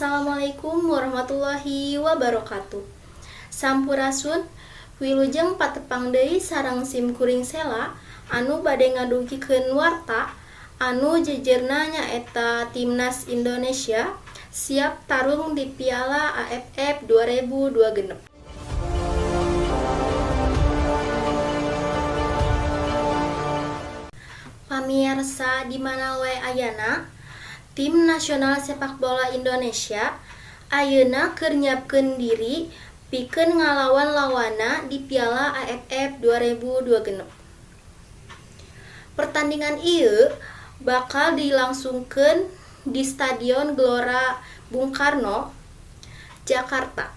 Assalamualaikum warahmatullahi wabarakatuh. Sampurasun, wilujeng patepang deui sareng sim kuring sela anu bade ngadugikeun warta anu jejerna nyaeta Timnas Indonesia siap tarung di Piala AFF 2026. Pamirsa di mana wae ayana, Tim Nasional Sepak Bola Indonesia ayeuna keur nyiapkeun diri pikeun ngalawan lawanna di Piala AFF 2026. Pertandingan ieu bakal dilangsungkeun di Stadion Gelora Bung Karno, Jakarta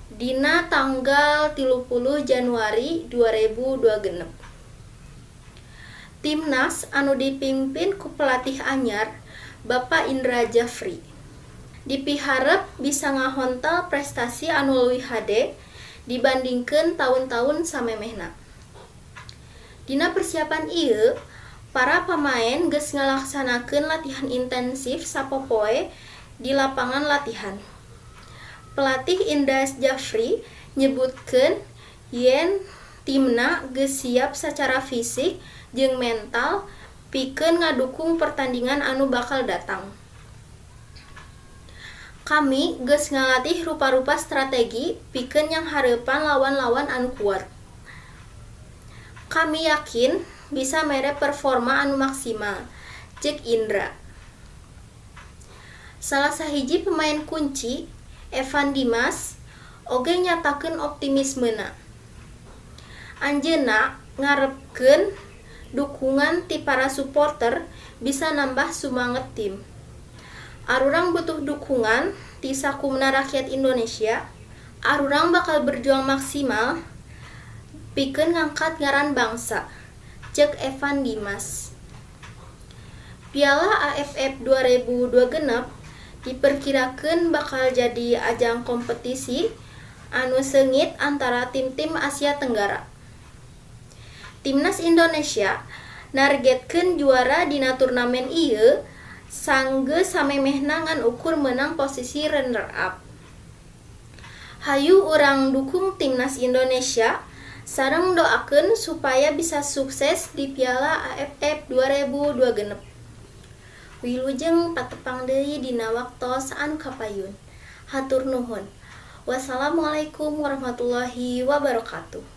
dina tanggal 30 Januari 2026. Timnas anu dipimpin ku pelatih anyar Bapak Indra Jafri dipiharep bisa ngahontel prestasi anu leuwih hade dibandingkeun tahun-tahun samemehna. Dina persiapan ieu, para pamain geus ngalaksanakeun latihan intensif sapopoe di lapangan latihan. Pelatih Indra Jafri nyebutkeun yen timna geus siap secara fisik jeung mental pikeun ngadukung pertandingan anu bakal datang. Kami geus ngalatih rupa-rupa strategi pikeun yang hareupan lawan-lawan anu kuat. Kami yakin bisa mere performa anu maksimal, ceuk Indra. Salah sahiji pemain kunci, Evan Dimas, oge nyatakeun optimismeuna. Anjeunna ngarepkeun dukungan ti para supporter bisa nambah sumanget tim. Arurang butuh dukungan ti sakumna rakyat Indonesia. Arurang bakal berjuang maksimal pikeun ngangkat ngaran bangsa, ceuk Evan Dimas. Piala AFF 2026 diperkirakeun bakal jadi ajang kompetisi anu seungit antara tim-tim Asia Tenggara. Timnas Indonesia nargetkeun juara dina turnamen ieu sanggeus samemehna ngan ukur menang posisi runner up. Hayu urang dukung Timnas Indonesia sareng doakeun supaya bisa sukses di Piala AFF 2026. Wilujeng patepang deui dina waktos anu kapayun. Hatur nuhun. Wassalamualaikum warahmatullahi wabarakatuh.